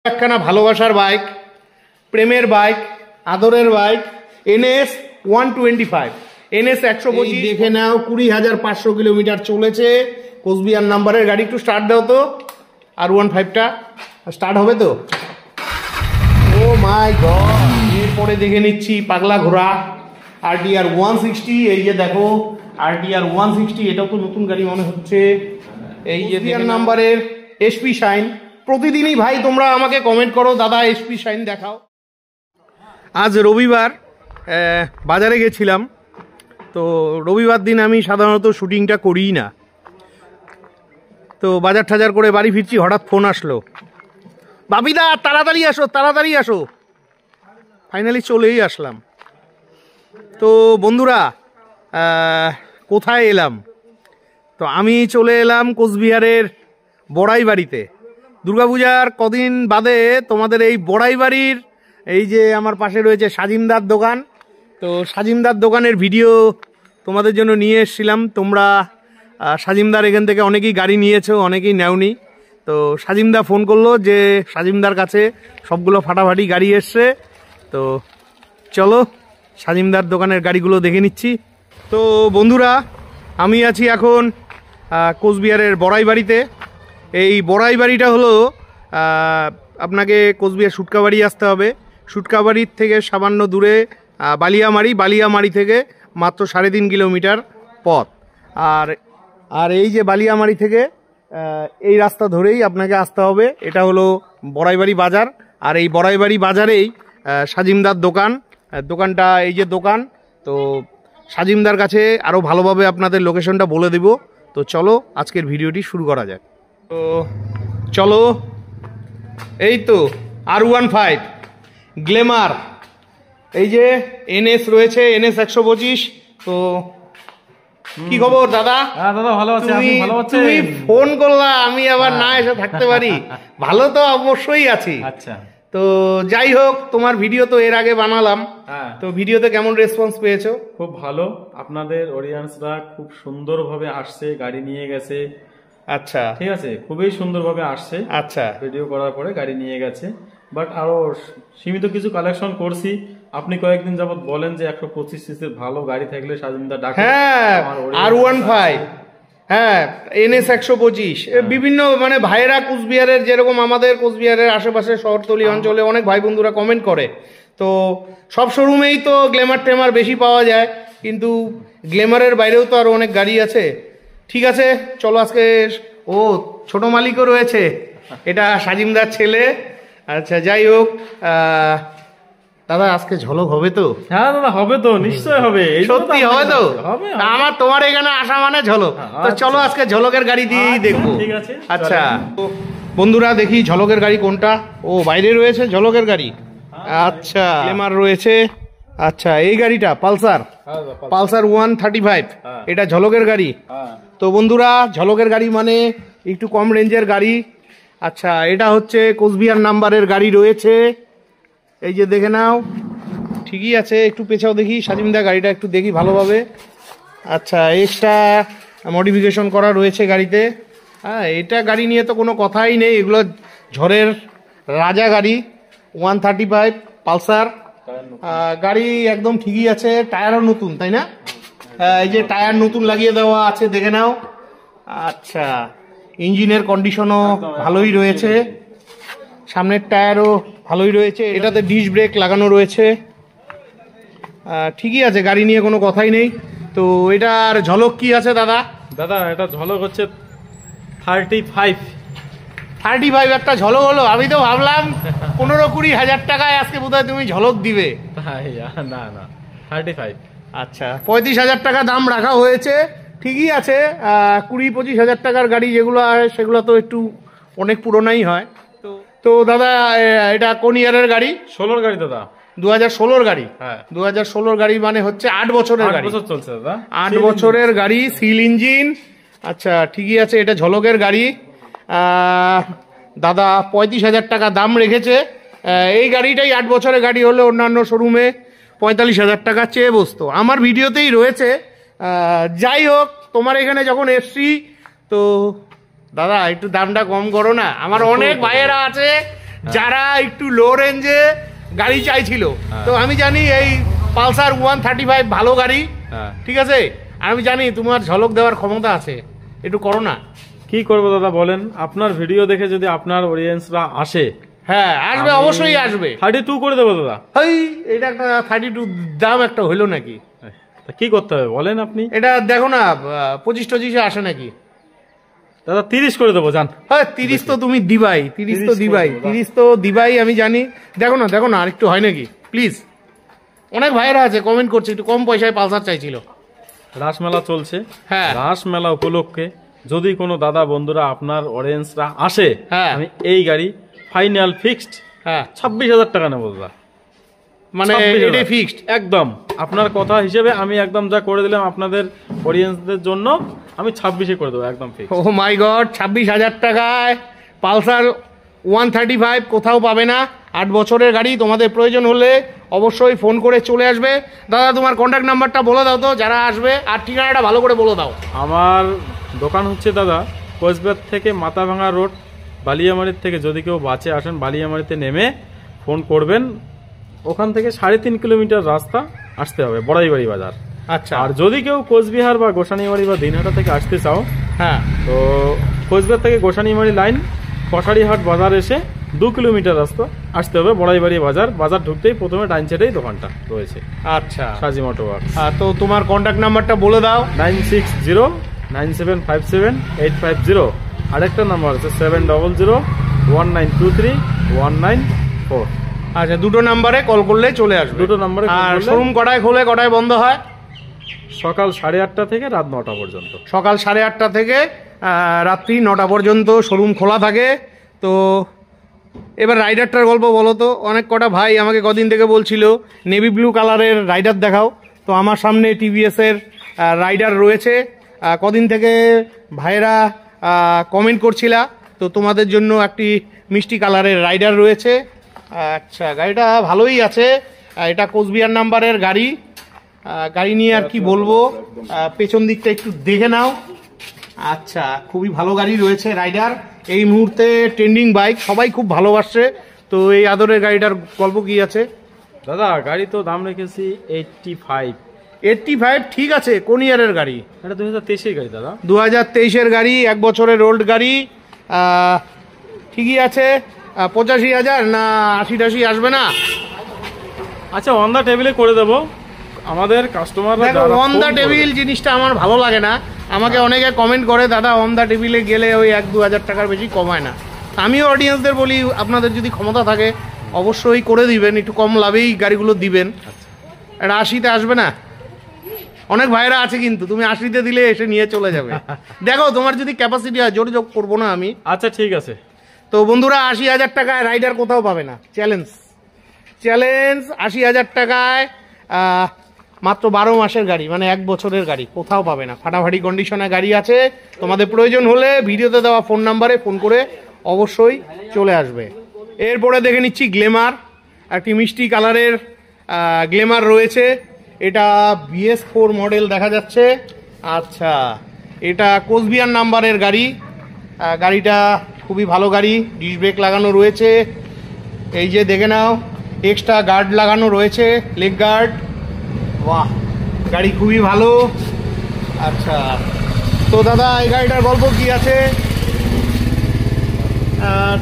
একখানা ভালোবাসার বাইক, প্রেমের বাইক, আদরের বাইক NS 125, NS 125 দেখে নাও। 20,500 কিলোমিটার চলেছে, কোচবিহার নাম্বারের গাড়ি। একটু স্টার্ট দাও তো, R15টা স্টার্ট হবে তো? ও মাই গড! এরপরে দেখে নিচ্ছি পাগলা ঘোড়া RTR 160। এই যে দেখো RTR 160, এটাও তো নতুন গাড়ি মনে হচ্ছে। এই যে নাম্বারের SP শাইন। প্রতিদিনই ভাই তোমরা আমাকে কমেন্ট করো, দাদা SP শাইন দেখাও। আজ রবিবার, বাজারে গেছিলাম। তো রবিবার দিন আমি সাধারণত শুটিংটা করিই না। তো বাজার টাজার করে বাড়ি ফিরছি, হঠাৎ ফোন আসলো, বাপিদা তাড়াতাড়ি আসো, তাড়াতাড়ি আসো। ফাইনালি চলেই আসলাম। তো বন্ধুরা, কোথায় এলাম? তো আমি চলে এলাম কোচবিহারের বড়াই বাড়িতে। দুর্গাপূজার কদিন বাদে তোমাদের এই বড়াই বাড়ির, এই যে আমার পাশে রয়েছে সাজিমদার দোকান, তো সাজিমদার দোকানের ভিডিও তোমাদের জন্য নিয়ে এসেছিলাম। তোমরা সাজিমদার এখান থেকে অনেকেই গাড়ি নিয়েছো, অনেকেই নেওনি। তো সাজিমদা ফোন করলো যে সাজিমদার কাছে সবগুলো ফাটাফাটি গাড়ি এসছে। তো চলো সাজিমদার দোকানের গাড়িগুলো দেখে নিচ্ছি। তো বন্ধুরা, আমি আছি এখন কোচবিহারের বড়াই বাড়িতে। এই বড়াই বাড়িটা হলো, আপনাকে কোচবিহার সুটকাবাড়ি আসতে হবে। সুটকাবাড়ির থেকে সামান্য দূরে বালিয়ামারি, বালিয়ামারি থেকে মাত্র 3.5 কিলোমিটার পথ। আর এই যে বালিয়ামারি থেকে এই রাস্তা ধরেই আপনাকে আসতে হবে। এটা হলো বড়াইবাড়ি বাজার। আর এই বড়াইবাড়ি বাজারেই সাজিমদার দোকান। দোকানটা এই যে দোকান। তো সাজিমদার কাছে আরও ভালোভাবে আপনাদের লোকেশনটা বলে দেব। তো চলো আজকের ভিডিওটি শুরু করা যাক। তো চলো, এই তো R15 গ্ল্যামার, এই যে NS রয়েছে, NS 125। তো কি খবর দাদা? হ্যাঁ দাদা, ভালো আছি। আপনি ভালো আছেন? তুমি ফোন করলা, আমি আবার না এসে থাকতে পারি? ভালো তো অবশ্যই আছি। আচ্ছা, তো যাই হোক, তোমার ভিডিও তো এর আগে বানালাম। তো ভিডিওতে কেমন রেসপন্স পেয়েছো? খুব ভালো। আপনাদের অডিয়েন্সরা খুব সুন্দরভাবে আসছে, গাড়ি নিয়ে গেছে। আচ্ছা, ঠিক আছে, খুবই সুন্দরভাবে আসছে। আচ্ছা, ভিডিও করার পরে গাড়ি নিয়ে গেছে। বাট আরো সীমিত কিছু কালেকশন করছি। আপনি কয়েকদিন যাবত বলেন যে 125 সিসির ভালো গাড়ি থাকলে সাজিমদা ডাকে। হ্যাঁ, R15, হ্যাঁ NS 125। বিভিন্ন মানে ভাইয়েরা কুচবিহারের, যেরকম আমাদের কুচবিহারের আশেপাশে শহরতলি অঞ্চলে অনেক ভাই বন্ধুরা কমেন্ট করে। তো সব শোরুমেই তো গ্ল্যামার টেমার বেশি পাওয়া যায়, কিন্তু গ্ল্যামারের বাইরেও তো আরও অনেক গাড়ি আছে। ঠিক আছে, চলো আজকে। ও ছোট মালিকও রয়েছে, এটা সাজিমদার ছেলে। আচ্ছা, যাই হোক, দাদা আজকে ঝলক হবে তো? হ্যাঁ দাদা, হবে তো, নিশ্চয় হবে। সত্যি হবে তো? আমার তোমার এখানে আসা মানে ঝলক। তো চলো আজকে ঝলকের গাড়ি দিয়েই দেখবো। ঠিক আছে, আচ্ছা বন্ধুরা, দেখি ঝলকের গাড়ি কোনটা। ও বাইরে রয়েছে ঝলকের গাড়ি। আচ্ছা, গ্ল্যামার রয়েছে। আচ্ছা, এই গাড়িটা পালসার 135, এটা ঝলকের গাড়ি। তো বন্ধুরা, ঝলকের গাড়ি মানে একটু কম রেঞ্জের গাড়ি। আচ্ছা, এটা হচ্ছে কোচবিহার নাম্বারের গাড়ি রয়েছে। এই যে দেখে নাও, ঠিকই আছে। একটু পেছাও দেখি সাজিমদা, গাড়িটা একটু দেখি ভালোভাবে। আচ্ছা, এক্সট্রা মডিফিকেশন করা রয়েছে গাড়িতে। হ্যাঁ, এটা গাড়ি নিয়ে তো কোনো কথাই নেই, এগুলো ঝড়ের রাজা গাড়ি। 135 পালসার গাড়ি একদম ঠিকই আছে। টায়ারও নতুন, তাই না? এই যে টায়ার নতুন লাগিয়ে দেওয়া আছে, দেখে নাও। আচ্ছা, ইঞ্জিনের কন্ডিশনও ভালোই রয়েছে, সামনের টায়ারও ভালোই রয়েছে। এটাতে ডিস্ক ব্রেক লাগানো রয়েছে, ঠিকই আছে, গাড়ি নিয়ে কোনো কথাই নেই। তো এটার ঝলক কি আছে দাদা? দাদা এটা ঝলক হচ্ছে 35 একটা ঝলক হলো। আমি তো ভাবলাম 15-20 হাজার টাকায় আজকে বোধহয় তুমি ঝলক দিবে। না না, 35। আচ্ছা, 35 হাজার টাকা দাম রাখা হয়েছে, ঠিকই আছে। 20-25 হাজার টাকার গাড়ি যেগুলো হয় সেগুলো তো একটু অনেক পুরোনাই হয়। তো দাদা এটা কোন ইয়ারের গাড়ি? 16 গাড়ি দাদা, 2016 গাড়ি। হ্যাঁ, 2016 গাড়ি মানে হচ্ছে 8 বছরের গাড়ি। 8 বছর চলছে দাদা, 8 বছরের গাড়ি, সিল ইঞ্জিন। আচ্ছা, ঠিকই আছে, এটা ঝলকের গাড়ি। দাদা 35 হাজার টাকা দাম রেখেছে। এই গাড়িটাই 8 বছরের গাড়ি হলে অন্যান্য শোরুমে 45 হাজার টাকা চেয়ে বসতো। আমার ভিডিওতেই রয়েছে। যাই হোক, তোমার এখানে যখন এসছি তো দাদা একটু দামটা কম করো না। আমার অনেক ভাইয়েরা আছে যারা একটু লো রেঞ্জে গাড়ি চাইছিল, তো আমি জানি এই পালসার 135 ভালো গাড়ি, ঠিক আছে, আমি জানি তোমার ঝলক দেওয়ার ক্ষমতা আছে, একটু করো না। কি করবো দাদা বলেন, আপনার ভিডিও দেখে যদি আপনার অডিয়েন্সরা আসে, হ্যাঁ আসবে, অবশ্যই আসবে। 32 করে দেবো দাদা। এই এটা একটা 32 দাম একটা হইলো নাকি? কি করতে হবে বলেন আপনি? এটা দেখো না 25-25 আসে নাকি দাদা? 30 করে দেবো জান। হ্যাঁ 30 তো তুমি দিবাই, 30 তো দিবাই, 30 তো দিবাই, আমি জানি। দেখো না আরেকটু হয় নাকি প্লিজ। অনেক ভাইয়েরা আছে কমেন্ট করছে একটু কম পয়সায় পালসার চাইছিল। রাসমেলা চলছে, হ্যাঁ রাসমেলা উপলক্ষে যদি কোনো দাদা বন্ধুরা আপনার অডিয়েন্সরা আসে, হ্যাঁ আমি এই গাড়ি ফাইনাল ফিক্সড, হ্যাঁ 26,000 টাকা নেবো দাদা। মানে এটাই ফিক্সড একদম আপনার কথা হিসেবে আমি একদম যা করে দিলাম আপনাদের অডিয়েন্সদের জন্য, আমি 26-এ করে দেবো একদম ফিক্সড। ও মাই গড, 26,000 টাকায় পালসার 135 কোথাও পাবে না। 8 বছরের গাড়ি, তোমাদের প্রয়োজন হলে অবশ্যই ফোন করে চলে আসবে। দাদা তোমার কন্ট্যাক্ট নাম্বারটা বলে দাও তো যারা আসবে, আর ঠিকানাটা ভালো করে বলে দাও। আমার দোকান হচ্ছে দাদা কোচবিহার থেকে মাথাভাঙা রোড, বালিয়ামারির থেকে যদি কেউ বাসে আসেন বালিয়ামারিতে নেমে ফোন করবেন, ওখান থেকে 3.5 কিলোমিটার রাস্তা আসতে হবে বড়াইবাড়ি বাজার। আচ্ছা, আর যদি কেউ কোচবিহার বা গোসানিবাড়ি বা দিনহাটা থেকে আসতে চাও, হ্যাঁ তো কোচবিহার থেকে গোসানিবাড়ি লাইন কষারিহাট বাজার এসে 2 কিলোমিটার রাস্তা আসতে হবে বড়াইবাড়ি বাজার। বাজার ঢুকতেই প্রথমে ডাইন সাইডেই দোকানটা রয়েছে। আচ্ছা, সাজি মোটর ওয়ার্কস। তো তোমার কন্ট্যাক্ট নাম্বারটা বলে দাও। 96097850। আরেকটা নাম্বার আছে 70019231994। আচ্ছা, দুটো নাম্বারে কল করলে চলে আসবে। দুটো নাম্বারে। আর শোরুম কটায় খোলে কটায় বন্ধ হয়? সকাল 8:30 থেকে রাত 9টা পর্যন্ত। সকাল 8:30 থেকে রাত্রি 9টা পর্যন্ত শোরুম খোলা থাকে। তো এবার রাইডারটার গল্প বলো তো। অনেক কটা ভাই আমাকে কদিন থেকে বলছিল নেভি ব্লু কালারের রাইডার দেখাও, তো আমার সামনে টিভিএস এর রাইডার রয়েছে। কদিন থেকে ভাইরা কমেন্ট করছিলা, তো তোমাদের জন্য একটি মিষ্টি কালারের রাইডার রয়েছে। আচ্ছা, গাড়িটা ভালোই আছে, এটা কোচবিহার নাম্বারের গাড়ি। গাড়ি নিয়ে আর কি বলবো, পেছন দিকটা একটু দেখে নাও। আচ্ছা, খুবই ভালো গাড়ি রয়েছে রাইডার, এই মুহূর্তে ট্রেন্ডিং বাইক, সবাই খুব ভালোবাসছে। তো এই আদরের গাড়িটার গল্প কি আছে দাদা? গাড়ি তো দাম রেখেছি 85। ঠিক আছে, কোন ইয়ারের গাড়ি? এটা 2023-এর গাড়ি দাদা। 2023-এর গাড়ি, 1 বছরের ওল্ড গাড়ি। ঠিকই আছে। 85,000 না 80-80 আসবে না? আচ্ছা, অন দা টেবিলে করে দেবো। আমাদের কাস্টমার অন দা টেবিল জিনিসটা আমার ভালো লাগে না। আমাকে অনেকে কমেন্ট করে দাদা অন দা টেবিলে গেলে ওই 1-2 হাজার টাকার বেশি কমায় না। আমিও অডিয়েন্সদের বলি আপনাদের যদি ক্ষমতা থাকে অবশ্যই করে দিবেন, একটু কম লাভেই গাড়িগুলো দিবেন। এটা 80-তে আসবে না? অনেক ভাইরা আছে কিন্তু, তুমি 80-তে দিলে এসে নিয়ে চলে যাবে। দেখো তোমার যদি ক্যাপাসিটি হয়, জোর যোগ করবো না আমি। আচ্ছা ঠিক আছে। তো বন্ধুরা, 80,000 টাকায় রাইডার কোথাও পাবে না। চ্যালেঞ্জ 80,000 টাকায় মাত্র 12 মাসের গাড়ি, মানে 1 বছরের গাড়ি কোথাও পাবে না। ফাটাফাটি কন্ডিশনে গাড়ি আছে। তোমাদের প্রয়োজন হলে ভিডিওতে দেওয়া ফোন নাম্বারে ফোন করে অবশ্যই চলে আসবে। এরপরে দেখে নিচ্ছি গ্ল্যামার, একটি মিষ্টি কালারের গ্ল্যামার রয়েছে। এটা BS4 মডেল দেখা যাচ্ছে। আচ্ছা, এটা কোচবিহার নাম্বারের গাড়ি। গাড়িটা খুবই ভালো গাড়ি, ডিস্ক ব্রেক লাগানো রয়েছে। এই যে দেখে নাও, এক্সট্রা গার্ড লাগানো রয়েছে, লেগ গার্ড। বাহ, গাড়ি খুবই ভালো। আচ্ছা, তো দাদা এই গাড়িটার গল্প কি আছে?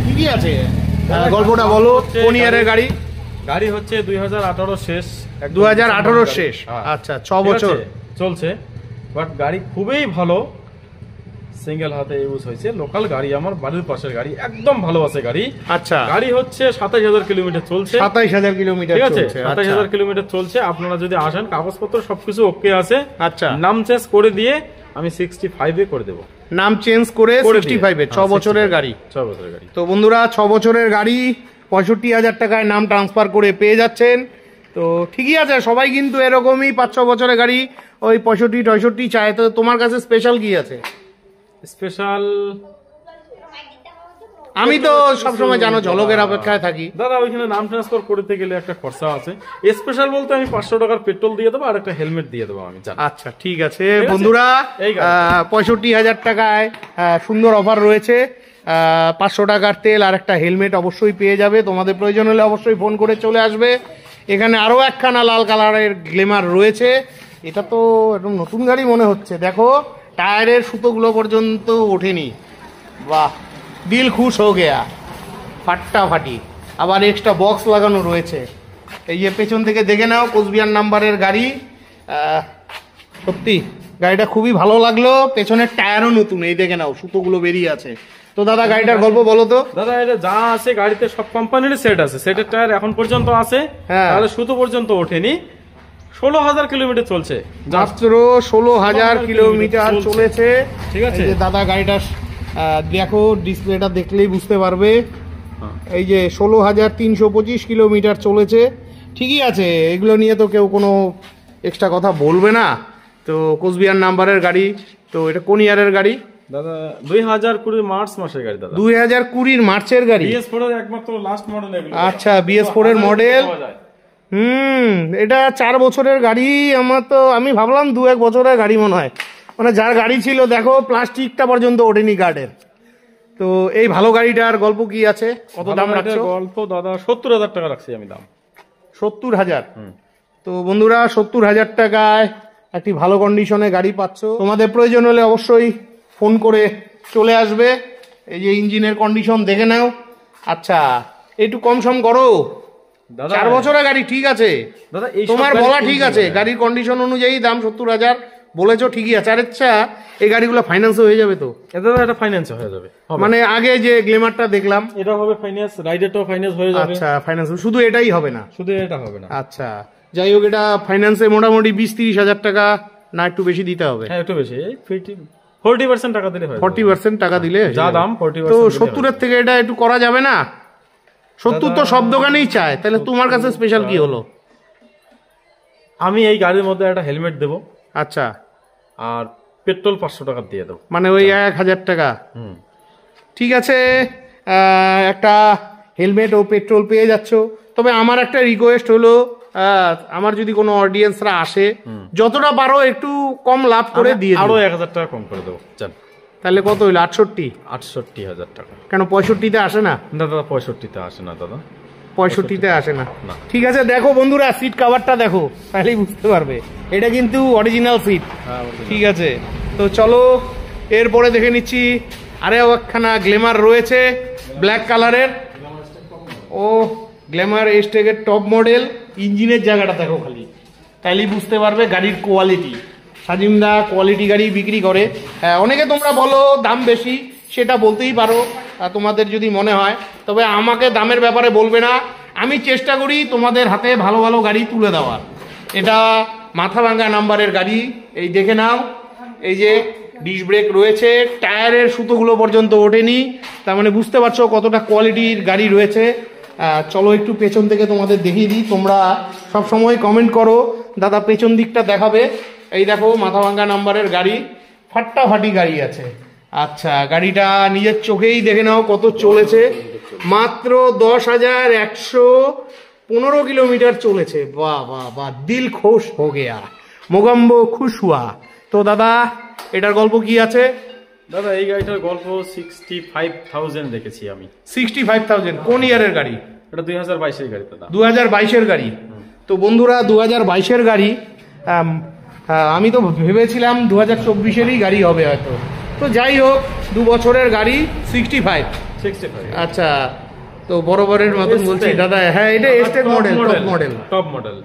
ঠিকই আছে, গল্পটা বলো। কোন ইয়ারের গাড়ি? গাড়ি হচ্ছে 2018 শেষ। 2018 শেষ। আচ্ছা, 6 বছর চলছে। বাট গাড়ি খুবই ভালো, সিঙ্গেল হাতে ইউজ হয়েছে। লোকাল গাড়ি, আমার বাড়ির পাশের গাড়ি, একদম ভালো আছে গাড়ি। আচ্ছা, গাড়ি হচ্ছে 27,000 কিলোমিটার চলছে। 27,000 কিলোমিটার ঠিক আছে, চলছে। 27,000 কিলোমিটার চলছে। আপনারা যদি আসেন, কাগজপত্র সবকিছু ওকে আছে। আচ্ছা, নাম চেঞ্জ করে দিয়ে আমি 65-এ করে দেবো। নাম চেঞ্জ করে 65-এ, 6 বছরের গাড়ি। 6 বছরের গাড়ি। তো বন্ধুরা, 6 বছরের গাড়ি 65,000 টাকায় নাম ট্রান্সফার করে পেয়ে যাচ্ছেন। তো ঠিকই আছে, সবাই কিন্তু এরকমই 5-6 বছরের গাড়ি ওই 65-68 চায়। তো তোমার কাছে স্পেশাল কি আছে? স্পেশাল আমি তো সবসময় জানো ঝলকের অপেক্ষায় থাকি দাদা। ওইখানে নাম ট্রান্সফার করতে গেলে একটা খরচা আছে। স্পেশাল বলতে আমি 500 টাকার পেট্রোল দিয়ে দেবো আর একটা হেলমেট দিয়ে দেবো আমি। আচ্ছা ঠিক আছে বন্ধুরা, 65,000 টাকায় সুন্দর অফার রয়েছে। 500 টাকার তেল আর একটা হেলমেট অবশ্যই পেয়ে যাবে। তোমাদের প্রয়োজন হলে অবশ্যই ফোন করে চলে আসবে। এখানে আরও একখানা লাল কালারের গ্লেমার রয়েছে। এটা তো একদম নতুন গাড়ি মনে হচ্ছে, দেখো টায়ারের সুতোগুলো পর্যন্ত ওঠেনি। বাহ, দিল খুশ হো গেয়া, ফাটাফাটি। আবার এক্সট্রা বক্স লাগানো রয়েছে। এই যে পেছন থেকে দেখে নাও, কোচবিহার নাম্বারের গাড়ি। সত্যি গাড়িটা খুবই ভালো লাগলো। পেছনের টায়ারও নতুন, এই দেখে নাও সুতোগুলো বেরিয়ে আছে। তো দাদা গাড়িটার গল্প বলো তো। দাদা এটা যা আছে গাড়িতে সব কোম্পানির সেট আছে, সেটের টায়ার এখন পর্যন্ত আছে, তাহলে সুতো পর্যন্ত ওঠেনি। 16,000 কিলোমিটার চলছে, মাত্র 16,000 কিলোমিটার চলেছে। ঠিক আছে দাদা গাড়িটা দেখো, ডিসপ্লেটা দেখলেই বুঝতে পারবে। এই যে 16,325 কিলোমিটার চলেছে। ঠিকই আছে, এগুলো নিয়ে তো কেউ কোনো এক্সট্রা কথা বলবে না। তো কোচবিহার নাম্বারের গাড়ি। তো এটা কোন ইয়ারের গাড়ি দাদা? 2020 মার্চ মাসের গাড়ি দাদা। 2020 মার্চের গাড়ি। BS4 এর একমাত্র লাস্ট মডেল এগুলো। আচ্ছা, BS4 এর মডেল। এটা 4 বছরের গাড়ি। আমি ভাবলাম 2-1 বছরের গাড়ি মনে হয়। মানে যার গাড়ি ছিল দেখো প্লাস্টিকটা পর্যন্ত ওঠেনি গার্ডের। তো এই ভালো গাড়িটার গল্প কি আছে, কত দাম রাখছো? গল্প দাদা 70,000 টাকা রাখছি আমি দাম। 70,000। তো বন্ধুরা 70,000 টাকায় একটি ভালো কন্ডিশনে গাড়ি পাচ্ছ। তোমাদের প্রয়োজন হলে অবশ্যই ফোন করে চলে আসবে। এই যে ইঞ্জিনের কন্ডিশন দেখে নাও। আচ্ছা, একটু কম সম করো। 4 বছরের গাড়ি, ঠিক আছে দাদা, তোমার বলা ঠিক আছে। গাড়ির কন্ডিশন অনুযায়ী দাম 70,000 বলেছো, ঠিকই আছে। আর আচ্ছা, এই গাড়িগুলো ফাইন্যান্স হয়ে যাবে তো? এটা ফাইন্যান্স হয়ে যাবে, মানে আগে যে গ্লেমারটা দেখলাম এটা হবে ফাইন্যান্স, রাইডারটাও ফাইন্যান্স হয়ে যাবে। আচ্ছা, ফাইন্যান্স শুধু এটাই হবে না? শুধু এটা হবে না। আচ্ছা, যাই হোক, এটা ফাইন্যান্সে মোটামুটি 20-30,000 টাকা না একটু বেশি দিতে হবে? হ্যাঁ, একটু বেশি, 40% টাকা দিলে হয়। 40% টাকা দিলে যা দাম 40%। তো 70-এর থেকে এটা একটু করা যাবে না? 70 তো সব দোকানেই চায়, তাহলে তোমার কাছে স্পেশাল কি হলো? আমি এই গাড়ির মধ্যে একটা হেলমেট দেবো। আচ্ছা, আর পেট্রোল 500 টাকা দিয়ে দেবো, মানে ওই 1,000 টাকা। ঠিক আছে, একটা হেলমেট ও পেট্রোল পেয়ে যাচ্ছ। তবে আমার একটা রিকোয়েস্ট হলো, আমার যদি কোনো অডিয়েন্সরা আসে, যতটা পারো একটু কম লাভ করে দিয়ে আরো 1,000 টাকা কম করে দেবো। তাহলে কত হইলো? 68,000 টাকা। কেন 65-তে আসে না? দাদা 65-তে আসে না দাদা, 65-তে আসে না। ঠিক আছে, দেখো বন্ধুরা সিট কভারটা দেখো, তাহলেই বুঝতে পারবে এটা কিন্তু অরিজিনাল সিট। ঠিক আছে, তো চলো এরপরে দেখে নিচ্ছি। আরে একখানা গ্লেমার রয়েছে ব্ল্যাক কালারের। ও গ্ল্যামার এস্টেকের টপ মডেল। ইঞ্জিনের জায়গাটা দেখো খালি, তাইলেই বুঝতে পারবে গাড়ির কোয়ালিটি। সাজিমদা কোয়ালিটি গাড়ি বিক্রি করে। হ্যাঁ, অনেকে তোমরা বলো দাম বেশি, সেটা বলতেই পারো তোমাদের যদি মনে হয়। তবে আমাকে দামের ব্যাপারে বলবে না, আমি চেষ্টা করি তোমাদের হাতে ভালো ভালো গাড়ি তুলে দেওয়ার। এটা মাথাভাঙ্গা নাম্বারের গাড়ি। এই দেখে নাও, এই যে ডিস্ক ব্রেক রয়েছে, টায়ারের সুতোগুলো পর্যন্ত ওঠেনি, তার মানে বুঝতে পারছো কতটা কোয়ালিটির গাড়ি রয়েছে। চলো একটু পেছন থেকে তোমাদের দেখিয়ে দিই। তোমরা সব সময় কমেন্ট করো দাদা পেছন দিকটা দেখাবে। এই দেখো মাথাভাঙ্গা নাম্বারের গাড়ি, ফাটাফাটি গাড়ি আছে। আচ্ছা, গাড়িটা নিজের চোখেই দেখে নাও কত চলেছে। মাত্র 10,115 কিলোমিটার চলেছে। বাহ বাহ বাহ, দিল খুশ হো গেয়া, মোগাম্বো খুশ হুয়া। তো দাদা এটার গল্প কি আছে? দাদা এই গাড়িটার গল্প 65,000 দেখেছি আমি। 65,000 কোন ইয়ারের গাড়ি? এটা 2022-এর গাড়ি দাদা। 2022-এর গাড়ি। তো বন্ধুরা 2022-এর গাড়ি। আমি তো ভেবেছিলাম 2024-এরই গাড়ি হবে হয়তো। তো যাই হোক, 2 বছরের গাড়ি। 65। আচ্ছা, তো বরাবরের মতন বলছি দাদা। হ্যাঁ, এটা এস্টেক মডেল, টপ মডেল।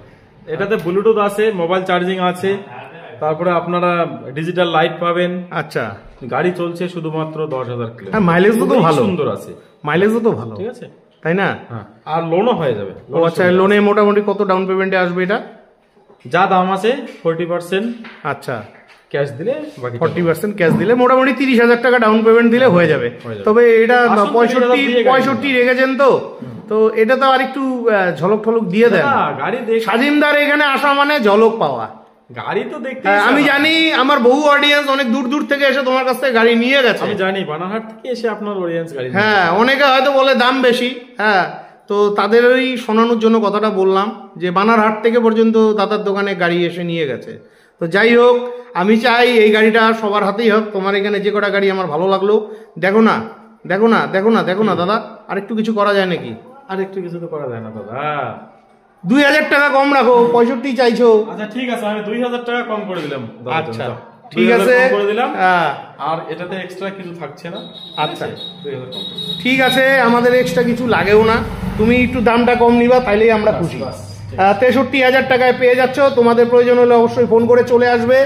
এটাতে ব্লুটুথ আছে, মোবাইল চার্জিং আছে, তারপরে আপনারা ডিজিটাল লাইট পাবেন। আচ্ছা, গাড়ি চলছে শুধুমাত্র 10,000 কিলো। হ্যাঁ, মাইলেজও তো ভালো, সুন্দর আছে, মাইলেজও তো ভালো। ঠিক আছে, তাই না? হ্যাঁ, আর লোনও হয়ে যাবে। ও আচ্ছা, লোনে মোটামুটি কত ডাউন পেমেন্টে আসবে এটা? যা দাম আছে 40%। আচ্ছা, ক্যাশ দিলে বাকি 40% ক্যাশ দিলে মোটামুটি 30,000 টাকা ডাউন পেমেন্ট দিলে হয়ে যাবে। তবে এটা 65 রেখেছেন তো, তো এটা তো আর একটু ঝলক ঠলক দিয়ে দেন। সাজিমদার এখানে আসা মানে ঝলক পাওয়া। গাড়ি তো দেখতে আমি জানি আমার বহু অডিয়েন্স অনেক দূর দূর থেকে এসে তোমার কাছ থেকে গাড়ি নিয়ে গেছে। আমি জানি বানারহাট থেকে এসে আপনার অডিয়েন্স গাড়ি। হ্যাঁ, অনেকে হয়তো বলে দাম বেশি। হ্যাঁ, তো তাদেরই শোনানোর জন্য কথাটা বললাম যে বানারহাট থেকে পর্যন্ত দাদার দোকানে গাড়ি এসে নিয়ে গেছে। তো যাই হোক, আমি চাই এই গাড়িটা সবার হাতেই হোক। তোমার এখানে যে কটা গাড়ি আমার ভালো লাগলো, দেখো না দেখো না দেখো না দেখো না দাদা, আর একটু কিছু করা যায় নাকি? আর একটু কিছু তো করা যায় না দাদা। 2000 টাকা কম রাখো, 65 চাইছো। আচ্ছা ঠিক আছে, আমি 2000 টাকা কম করে দিলাম। আচ্ছা ঠিক আছে, করে দিলাম। হ্যাঁ, আর এটাতে এক্সট্রা কিছু থাকছে না। আচ্ছা 2000 কম। ঠিক আছে, আমাদের এক্সট্রা কিছু লাগেও না, তুমি একটু দামটা কম নিবা তাইলেই আমরা খুশি। 63,000 টাকায় পেয়ে যাচ্ছ। তোমাদের প্রয়োজন হলে অবশ্যই ফোন করে চলে আসবে।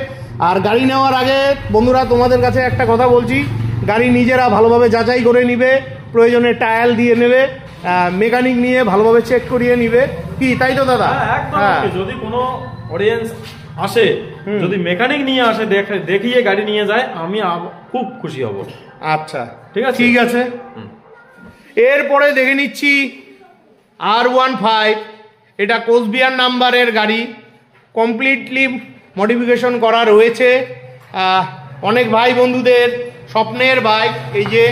আর গাড়ি নেওয়ার আগে বন্ধুরা তোমাদের কাছে একটা কথা বলছি, গাড়ি নিজেরা ভালোভাবে যাচাই করে নিবে, প্রয়োজনে টায়াল দিয়ে নেবে, মেকানিক নিয়ে ভালোভাবে চেক করিয়ে নিবে, কি তাই তো দাদা? হ্যাঁ, যদি কোনো অডিয়েন্স আসে, যদি মেকানিক নিয়ে আসে, দেখিয়ে গাড়ি নিয়ে যায়, আমি খুব খুশি হব। আচ্ছা ঠিক আছে। এরপরে দেখে নিচ্ছি R15, এটা কোচবিহার নাম্বারের গাড়ি, কমপ্লিটলি মডিফিকেশন করা রয়েছে। অনেক ভাই বন্ধুদের স্বপ্নের বাইক, এই যে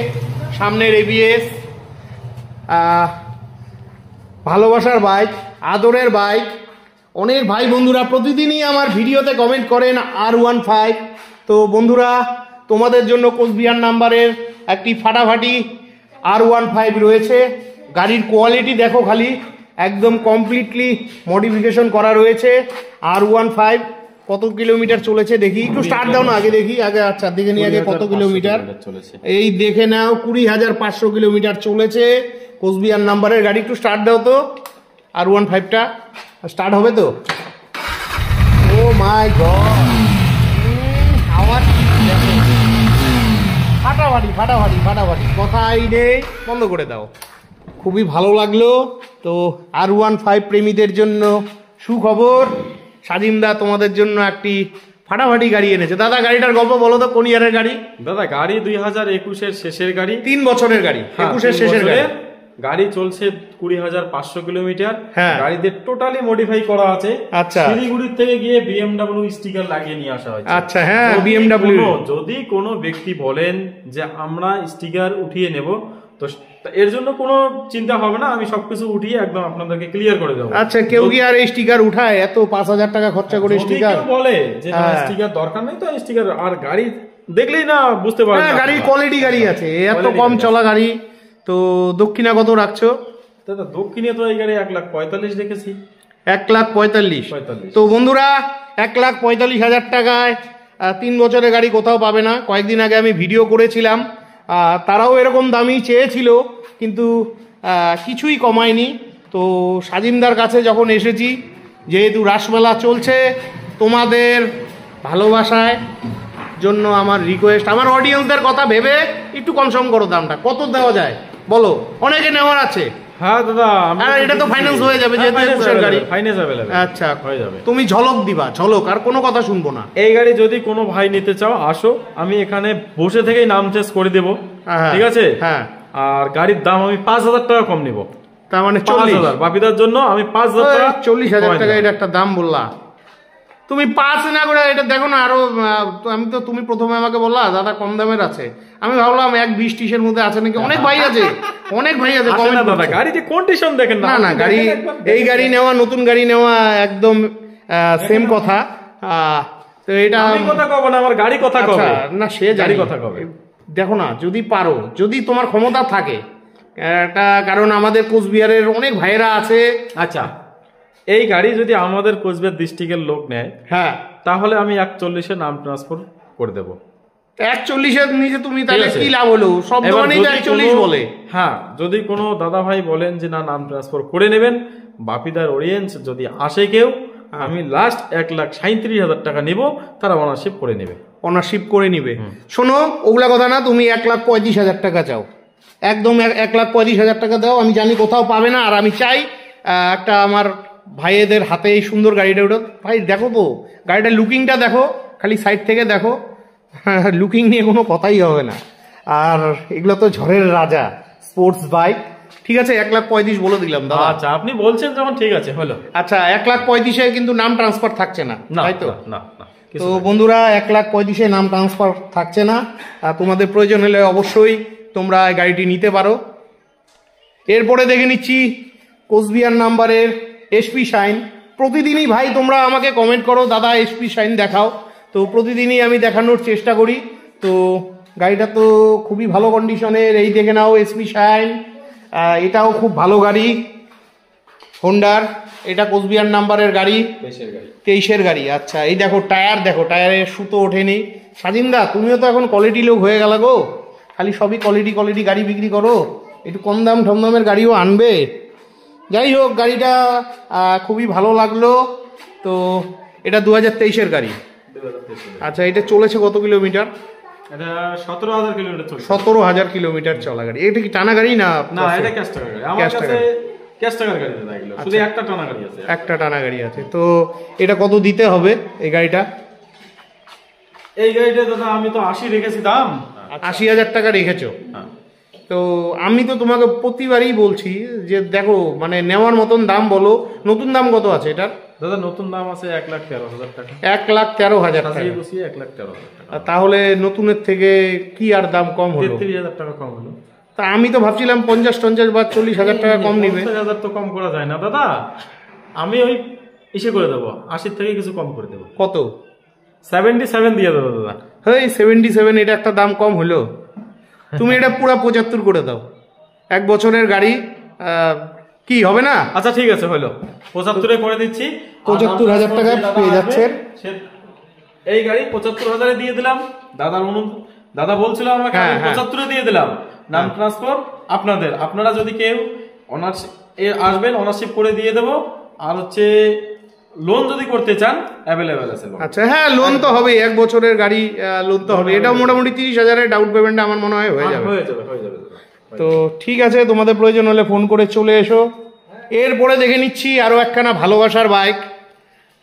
সামনের ABS, ভালোবাসার বাইক, আদরের বাইক। অনেক ভাই বন্ধুরা প্রতিদিনই আমার ভিডিওতে কমেন্ট করেন R15। তো বন্ধুরা তোমাদের জন্য কোচবিহার নাম্বারের একটি ফাটাফাটি R15 রয়েছে। গাড়ির কোয়ালিটি দেখো খালি, একদম কমপ্লিটলি মডিফিকেশন করা রয়েছে। R15 কত কিলোমিটার চলেছে দেখি, একটু স্টার্ট দাও না আগে দেখি, আগে আচ্ছা দেখে নিই আগে কত কিলোমিটার চলেছে। এই দেখে নাও 20,500 কিলোমিটার চলেছে কোচবিহার নাম্বারের গাড়ি। একটু স্টার্ট দাও তো R15টা, স্টার্ট হবে তো? ও মাই গড, আওয়াজ ফাটাফাটি ফাটাফাটি ফাটাফাটি, কথাই নেই, বন্ধ করে দাও। খুবই ভালো লাগলো। তো R15 প্রেমীদের জন্য সুখবর, সাজিমদা তোমাদের জন্য একটি ফাটাফাটি গাড়ি এনেছে। দাদা গাড়িটার গল্প বলো তো, কোন ইয়ারের গাড়ি? দাদা গাড়ি 2021-এর শেষের গাড়ি, 3 বছরের গাড়ি, 21-এর শেষের গাড়ি। গাড়ি চলছে 20,500 কিলোমিটার। হ্যাঁ, গাড়িতে টোটালি মডিফাই করা আছে। আচ্ছা, শিলিগুড়ির থেকে গিয়ে BMW স্টিকার লাগিয়ে নিয়ে আসা হয়েছে। আচ্ছা হ্যাঁ, BMW। যদি কোনো ব্যক্তি বলেন যে আমরা স্টিকার উঠিয়ে নেব, তো এর জন্য কোনো চিন্তা হবে না, আমি সবকিছু উঠিয়ে একদম আপনাদেরকে ক্লিয়ার করে দেবো। আচ্ছা, কেউ কি আর এই স্টিকার উঠায় এত 5,000 টাকা খরচা করে স্টিকার? বলে যে স্টিকার দরকার নেই, তো স্টিকার আর গাড়ি দেখলেই না বুঝতে পারবেন। হ্যাঁ, গাড়ির কোয়ালিটি গাড়ি আছে, এত কম চলা গাড়ি। তো দক্ষিণা কত রাখছো? দাদা দক্ষিণে তো এই গাড়ি 1,45,000 দেখেছি। 1,45,000। তো বন্ধুরা 1,45,000 টাকায় 3 বছরের গাড়ি কোথাও পাবে না। কয়েকদিন আগে আমি ভিডিও করেছিলাম, তারাও এরকম দামই চেয়েছিল, কিন্তু কিছুই কমায়নি। তো সাজিমদার কাছে যখন এসেছি, যেহেতু রাসমেলা চলছে, তোমাদের ভালোবাসায় জন্য আমার রিকোয়েস্ট, আমার অডিয়েন্সদের কথা ভেবে একটু কনসার্ন করো দামটা, কত দেওয়া যায় বলো? অনেকে নেওয়ার আছে। হ্যাঁ দাদা, এটা তো ফাইন্যান্স হয়ে যাবে, যেহেতু 21-এর গাড়ি। Finance available. আচ্ছা হয়ে যাবে, তুমি ঝলক দিবা, ঝলক, আর কোনো কথা শুনবো না। এই গাড়ি যদি কোনো ভাই নিতে চাও আসো, আমি এখানে বসে থেকেই নাম চেঞ্জ করে দেব, ঠিক আছে? হ্যাঁ, আর গাড়ির দাম আমি 5,000 টাকা কম নিব। তার মানে 40,000 বাপিদার জন্য আমি 5,000 টাকা, 40,000 টাকা এটা একটা দাম বললা তুমি। 5 না করে এটা দেখো না আরো। আমি তো, তুমি প্রথমে আমাকে বললা দাদা কম দামের আছে, আমি ভাবলাম 1,20-30-এর মধ্যে আছে নাকি। অনেক ভাই আছে, অনেক ভাই আছে। দাদা গাড়িতে কন্ডিশন দেখেন না। না গাড়ি, এই গাড়ি নেওয়া, নতুন গাড়ি নেওয়া একদম সেম কথা। তো এটা আমি কথা কব না, আমার গাড়ি কথা কবে না, সে গাড়ি কথা কবে। দেখো না, যদি পারো, যদি তোমার ক্ষমতা থাকে একটা, কারণ আমাদের কোচবিহারের অনেক ভাইয়েরা আছে। আচ্ছা, এই গাড়ি যদি আমাদের কোচবিহার ডিস্ট্রিক্টের লোক নেয়, হ্যাঁ, তাহলে আমি 41-এ নাম ট্রান্সফার করে দেব। 41-এর নিচে তুমি তাহলে কি লাভ হলো? সব দোকানেই 41 বলে। হ্যাঁ, যদি কোনো দাদা ভাই বলেন যে না নাম ট্রান্সফার করে নেবেন, বাপিদার অডিয়েন্স যদি আসে কেউ, আমি লাস্ট 1,37,000 টাকা নিব, তারা অনারশিপ করে নেবে। অনারশিপ করে নিবে। শোনো, ওগুলা কথা না, তুমি 1,35,000 টাকা চাও, একদম 1,35,000 টাকা দাও। আমি জানি কোথাও পাবে না, আর আমি চাই একটা আমার ভাইয়েদের হাতে এই সুন্দর গাড়িটা উঠো। ভাই দেখো তো গাড়িটার লুকিংটা দেখো, খালি সাইড থেকে দেখো, লুকিং নিয়ে কোনো কথাই হবে না। আর এগুলো তো ঝড়ের রাজা স্পোর্টস বাইক। ঠিক আছে, 1,35,000 বলে দিলাম দাদা। আচ্ছা, আপনি বলছেন যখন, ঠিক আছে হলো। আচ্ছা, 1,35,000 কিন্তু নাম ট্রান্সফার থাকছে না, তাই তো? না। তো বন্ধুরা 1,35,000 নাম ট্রান্সফার থাকছে না। তোমাদের প্রয়োজন হলে অবশ্যই তোমরা গাড়িটি নিতে পারো। এরপরে দেখে নিচ্ছি কোচবিহার নাম্বারের SP শাইন। প্রতিদিনই ভাই তোমরা আমাকে কমেন্ট করো দাদা SP শাইন দেখাও, তো প্রতিদিনই আমি দেখানোর চেষ্টা করি। তো গাড়িটা তো খুবই ভালো কন্ডিশনের। এই দেখে নাও এসপি শাইন, এটাও খুব ভালো গাড়ি হোন্ডার। এটা কোচবিহার নাম্বারের গাড়ি, 23-এর গাড়ি। আচ্ছা এই দেখো টায়ার, দেখো টায়ারের সুতো ওঠেনি। স্বাধীনদা তুমিও তো এখন কোয়ালিটি লোক হয়ে গেল গো, খালি সবই কোয়ালিটি গাড়ি বিক্রি করো, একটু কম দাম ঠমদামের গাড়িও আনবে। যাই হোক গাড়িটা খুবই ভালো লাগলো। তো এটা 2023-এর গাড়ি। আচ্ছা এটা চলেছে কত কিলোমিটার? এটা 17,000 কিলোমিটার চলে। 17,000 কিলোমিটার চলা গাড়ি। এটা কি টানা গাড়ি না? না এটা ক্যাশ টাকার গাড়ি। আমার কাছে ক্যাশ টাকার গাড়ি দাদা, এগুলো শুধু একটা টানা গাড়ি আছে। একটা টানা গাড়ি আছে। তো এটা কত দিতে হবে এই গাড়িটা? এই গাড়িটা দাদা আমি তো 80 রেখেছি দাম। 80,000 টাকা রেখেছো? তো আমি তো তোমাকে প্রতিবারই বলছি যে দেখো মানে নেওয়ার মতন দাম বলো। নতুন দাম কত আছে এটার? দাদা নতুন দাম আছে 1,13,000 টাকা। 1,13,000 টাকা। 1,13,000 টাকা। তাহলে নতুনের থেকে কি আর দাম কম হলো? 33,000 টাকা কম হলো। তা আমি তো ভাবছিলাম 50-50 বা 40,000 টাকা কম নিবে। 50,000 তো কম করা যায় না দাদা, আমি ওই ইসে করে দেবো, 80 থেকে কিছু কম করে দেবো। কত? 77 দিয়ে দেবো দাদা। হেই 77 এটা একটা দাম কম হলো? তুমি এটা পুরো 75 করে দাও। 1 বছরের গাড়ি কি হবে না? আচ্ছা ঠিক আছে হলো, 75-এ করে দিচ্ছি। 75,000 টাকা পেয়ে যাচ্ছেন এই গাড়ি। 75,000-এ দিয়ে দিলাম। দাদা বলছিল আমাকে 75-এ দিয়ে দিলাম। নাম ট্রান্সফার আপনাদের, আপনারা যদি কেউ অনার্স আসবেন অনারশিপ করে দিয়ে দেবো। আর হচ্ছে লোন যদি করতে চান অ্যাভেলেবেল আছে। আচ্ছা হ্যাঁ লোন তো হবে, 1 বছরের গাড়ি লোন তো হবে। এটা মোটামুটি 30,000-এর ডাউন পেমেন্ট আমার মনে হয় হয়ে যাবে। তো ঠিক আছে, তোমাদের প্রয়োজন হলে ফোন করে চলে এসো। এরপরে দেখে নিচ্ছি আরো একখানা ভালোবাসার বাইক,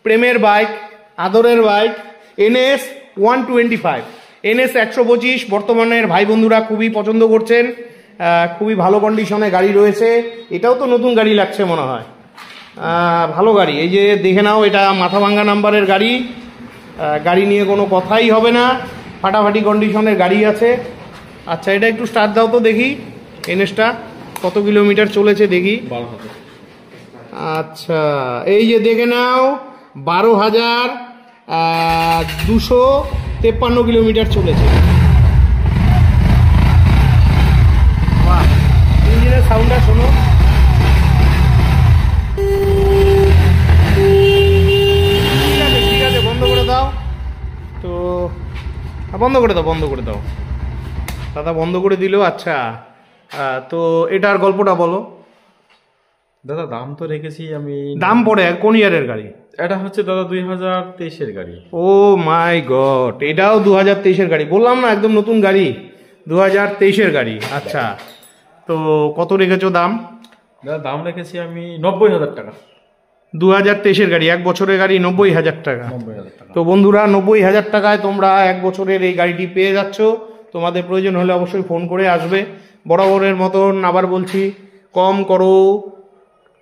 প্রেমের বাইক, আদরের বাইক, NS 125, NS 125 বর্তমানের ভাই বন্ধুরা খুবই পছন্দ করছেন। খুবই ভালো কন্ডিশনে গাড়ি রয়েছে। এটাও তো নতুন গাড়ি লাগছে মনে হয়, ভালো গাড়ি। এই যে দেখে নাও, এটা মাথাভাঙ্গা নাম্বারের গাড়ি। গাড়ি নিয়ে কোনো কথাই হবে না, ফাটাফাটি কন্ডিশনের গাড়ি আছে। আচ্ছা এটা একটু স্টার্ট দাও তো দেখি, NSটা কত কিলোমিটার চলেছে দেখি। 12,000। আচ্ছা এই যে দেখে নাও 12,253 কিলোমিটার চলেছে। বাহ, ইঞ্জিনের সাউন্ডটা শোনো। ঠিক আছে বন্ধ করে দাও তো, বন্ধ করে দাও দাদা, বন্ধ করে দিল। আচ্ছা তো এটার গল্পটা বলো দাদা। দাম তো রেখেছি আমি। দাম পড়ে কোন ইয়ারের গাড়ি? এটা হচ্ছে দাদা 2023-এর গাড়ি। ও মাই গড, এটাও 2023-এর গাড়ি। বললাম না একদম নতুন গাড়ি, 2023-এর গাড়ি। আচ্ছা তো কত রেখেছো দাম? দাদা দাম রেখেছি আমি 90,000 টাকা। 2023-এর গাড়ি, 1 বছরের গাড়ি, 90,000 টাকা। 90,000 টাকা। তো বন্ধুরা 90,000 টাকায় তোমরা 1 বছরের এই গাড়িটি পেয়ে যাচ্ছ। তোমাদের প্রয়োজন হলে অবশ্যই ফোন করে আসবে। বরাবরের মতন আবার বলছি, কম করো।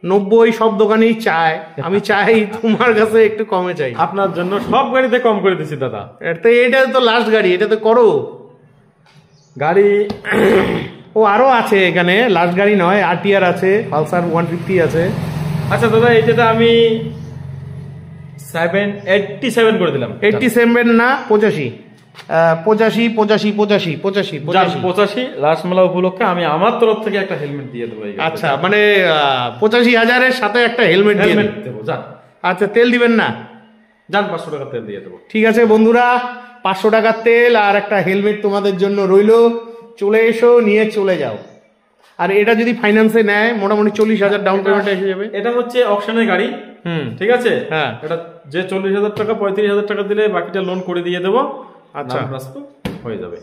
90 সব দোকানেই চায়, আমি চাই তোমার কাছে একটু কমে চাই। আপনার জন্য সব গাড়িতে কম করে দিচ্ছি দাদা। এটা তো লাস্ট গাড়ি, এটা তো করো গাড়ি। ও আরো আছে এখানে, লাস্ট গাড়ি নয়, RTR আছে, পালসার 150 আছে। আচ্ছা দাদা এইটা আমি 87 করে দিলাম। 87 না 85 লাস্ট মেলা উপলক্ষে আমি আমার তরফ থেকে একটা হেলমেট দিয়ে দেবো। আচ্ছা মানে 85,000-এর সাথে একটা হেলমেট দিয়ে দেবো। যান। আচ্ছা তেল দিবেন না? যান 500 টাকা তেল দিয়ে দেবো। ঠিক আছে বন্ধুরা, 500 টাকার তেল আর একটা হেলমেট তোমাদের জন্য রইলো। চলে এসো, নিয়ে চলে যাও। আর এটা যদি ফাইন্যান্সে নেয় মোটামুটি 40,000 ডাউন পেমেন্ট এসে যাবে। এটা হচ্ছে অকশনের গাড়ি। ঠিক আছে। হ্যাঁ এটা যে 40,000 টাকা 35,000 টাকা দিলে বাকিটা লোন করে দিয়ে দেবো। আচ্ছা হয়ে যাবে।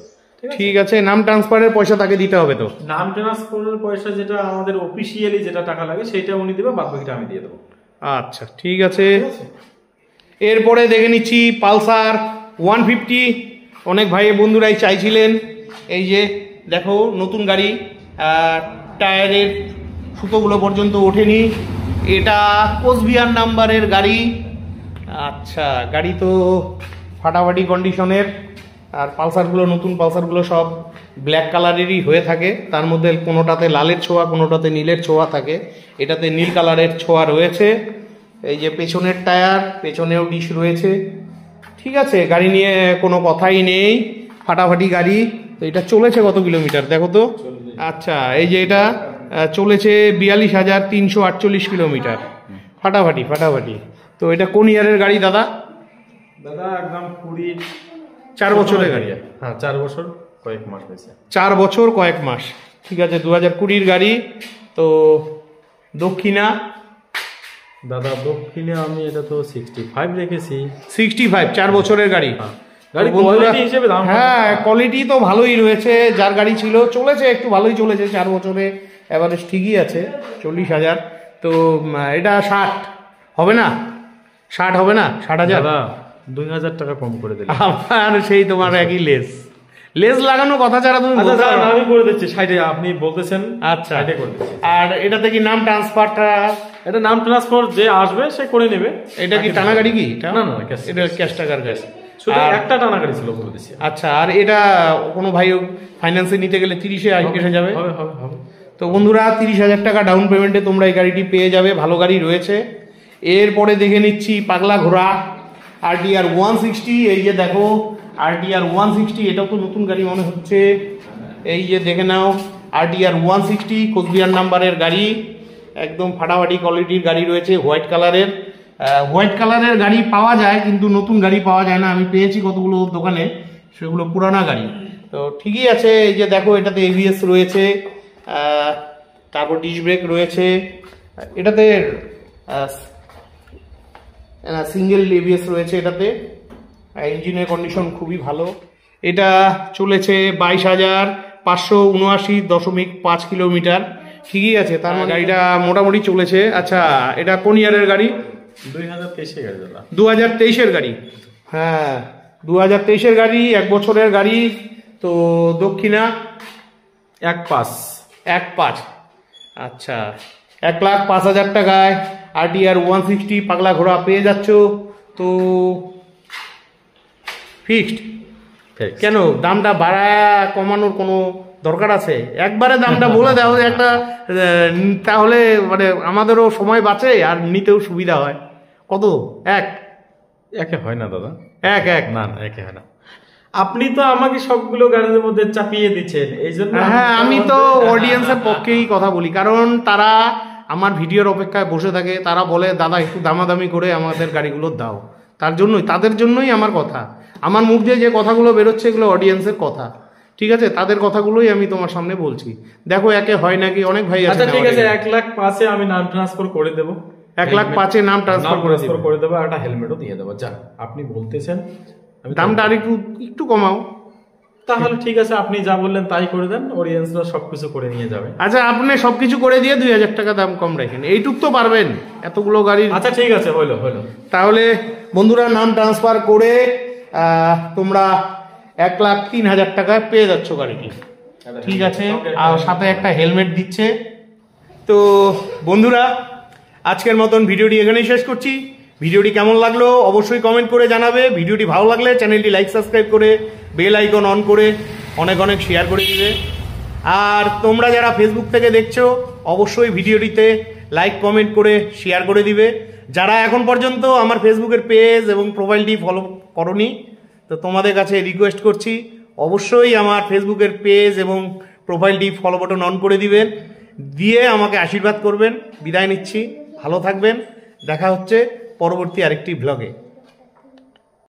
ঠিক আছে। নাম ট্রান্সফারের পয়সা তাকে দিতে হবে তো? নাম ট্রান্সফারের পয়সা যেটা আমাদের অফিসিয়ালি যেটা টাকা লাগে সেটা উনি দেবে, বাদ বাকিটা আমি দিয়ে দেবো। আচ্ছা ঠিক আছে। এরপরে দেখে নিচ্ছি পালসার 150। অনেক ভাই বন্ধুরাই চাইছিলেন। এই যে দেখো নতুন গাড়ি, টায়ারের সুতোগুলো পর্যন্ত ওঠেনি। এটা কোচবিহার নাম্বারের গাড়ি। আচ্ছা গাড়ি তো ফাটাফাটি কন্ডিশনের। আর পালসারগুলো, নতুন পালসারগুলো সব ব্ল্যাক কালারেরই হয়ে থাকে। তার মধ্যে কোনোটাতে লালের ছোঁয়া, কোনোটাতে নীলের ছোঁয়া থাকে। এটাতে নীল কালারের ছোঁয়া রয়েছে। এই যে পেছনের টায়ার, পেছনেও ডিশ রয়েছে। ঠিক আছে, গাড়ি নিয়ে কোনো কথাই নেই, ফাটাফাটি গাড়ি। তো এটা চলেছে কত কিলোমিটার দেখো তো। আচ্ছা এই যে এটা চলেছে 42,348 কিলোমিটার। ফাটাফাটি ফাটাফাটি। তো এটা কোন ইয়ারের গাড়ি দাদা? দাদা একদম 4 বছরের গাড়ি। হ্যাঁ 4 বছর কয়েক মাস হয়েছে। 4 বছর কয়েক মাস, ঠিক আছে। 2020 গাড়ি। তো দক্ষিণা দাদা দক্ষিণে আমি এটা তো 65 রেখেছি। 65 4 বছরের গাড়ি। গাড়ি কোয়ালিটি হিসেবে দাম, হ্যাঁ কোয়ালিটি তো ভালোই রয়েছে। যার গাড়ি ছিল চলেছে, একটু ভালোই চলেছে 4 বছরে, এভারেজ ঠিকই আছে 40,000। তো এটা 60 হবে না? 60 হবে না? 60,000। দাদা 2,000 টাকা কম করে দিলে। আবার সেই তোমার একই লেস লাগানো কথা ছাড়া তুমি বলতে পারো না। আমি করে দিচ্ছি 60-এ, আপনি বলতেছেন। আচ্ছা 60-এ করে দিচ্ছি। আর এটাতে কি নাম ট্রান্সফারটা? এটা নাম ট্রান্সফার যে আসবে সে করে নেবে। এটা কি টানা গাড়ি কি? না না এটা ক্যাশ টাকার গাড়ি। শুধু একটা টানা গাড়ি ছিল বলে দিচ্ছি। আচ্ছা আর এটা কোনো ভাই ফাইন্যান্সে নিতে গেলে 30-এ এসে যাবে? হবে হবে হবে। তো বন্ধুরা 30,000 টাকা ডাউন পেমেন্টে তোমরা এই গাড়িটি পেয়ে যাবে। ভালো গাড়ি রয়েছে। এরপরে দেখে নিচ্ছি পাগলা ঘোড়া RTR 160। এই যে দেখো RTR 160, এটাও তো নতুন গাড়ি মনে হচ্ছে। এই যে দেখে নাও RTR 160 কোচবিহার নাম্বারের গাড়ি, একদম ফাটাফাটি কোয়ালিটির গাড়ি রয়েছে। হোয়াইট কালারের গাড়ি পাওয়া যায় কিন্তু নতুন গাড়ি পাওয়া যায় না। আমি পেয়েছি কতগুলো দোকানে, সেগুলো পুরানা গাড়ি। তো ঠিকই আছে। এই যে দেখো এটাতে ABS রয়েছে, তারপর ডিস্ক ব্রেক রয়েছে। এটাতে সিঙ্গেল ABS রয়েছে এটাতে। ইঞ্জিনের কন্ডিশন খুবই ভালো। এটা চলেছে 22,579.5 কিলোমিটার, ঠিকই আছে। তার মানে গাড়িটা মোটামুটি চলেছে। আচ্ছা এটা কোন ইয়ারের গাড়ি? 2023 গাড়ি দাদা। 2023-এর গাড়ি। হ্যাঁ 2023-এর গাড়ি, 1 বছরের গাড়ি। তো দক্ষিণা 1.5। আচ্ছা 1,05,000 টাকায় RTR 160 পাগলা ঘোড়া পেয়ে যাচ্ছ। তো ফিক্সড কেন? দামটা বাড়ায় কমানোর কোনো দরকার আছে? একবারে দামটা বলে দাও একটা, তাহলে মানে আমাদেরও সময় বাঁচে আর নিতেও সুবিধা হয়। কত? একে হয় না দাদা। এক না না একে হয় না। আপনি তো আমাকে সবগুলো গাড়ির মধ্যে চাপিয়ে দিচ্ছেন, এই জন্য। হ্যাঁ আমি তো অডিয়েন্সের পক্ষেই কথা বলি, কারণ তারা আমার ভিডিওর অপেক্ষায় বসে থাকে। তারা বলে দাদা একটু দামাদামি করে আমাদের গাড়িগুলো দাও। তাদের জন্যই আমার কথা। আমার মুখ দিয়ে যে কথাগুলো বেরোচ্ছে এগুলো অডিয়েন্সের কথা, ঠিক আছে? তাদের কথাগুলোই আমি তোমার সামনে বলছি। দেখো একে হয় নাকি, অনেক ভাই আছে। আচ্ছা ঠিক আছে 1,05,000 আমি নাম ট্রান্সফার করে দেবো। 1,05,000 নাম ট্রান্সফার করে দেবো, একটা হেলমেটও দিয়ে দেবো। যা আপনি বলতেছেন, দামটা আর একটু কমাও। তাহলে ঠিক আছে, আপনি যা বললেন তাই করে দেন। অডিয়েন্সরা সবকিছু করে নিয়ে যাবে। আচ্ছা আপনি সবকিছু করে দিয়ে 2,000 টাকা দাম কম রাখেন, এইটুক তো পারবেন এতগুলো গাড়ির। আচ্ছা ঠিক আছে, হইলো। তাহলে বন্ধুরা নাম ট্রান্সফার করে তোমরা 1,03,000 টাকায় পেয়ে যাচ্ছ গাড়িটি, ঠিক আছে? আর সাথে একটা হেলমেট দিচ্ছে। তো বন্ধুরা আজকের মতন ভিডিওটি এখানেই শেষ করছি। ভিডিওটি কেমন লাগলো অবশ্যই কমেন্ট করে জানাবে। ভিডিওটি ভালো লাগলে চ্যানেলটি লাইক সাবস্ক্রাইব করে বেল আইকন অন করে অনেক শেয়ার করে দিবে। আর তোমরা যারা ফেসবুক থেকে দেখছো অবশ্যই ভিডিওটিতে লাইক কমেন্ট করে শেয়ার করে দিবে। যারা এখন পর্যন্ত আমার ফেসবুকের পেজ এবং প্রোফাইলটি ফলো করনি, তো তোমাদের কাছে রিকোয়েস্ট করছি অবশ্যই আমার ফেসবুকের পেজ এবং প্রোফাইলটি ফলো বাটন অন করে দিবেন, দিয়ে আমাকে আশীর্বাদ করবেন। বিদায় নিচ্ছি, ভালো থাকবেন। দেখা হচ্ছে পরবর্তী আরেকটি ব্লগে।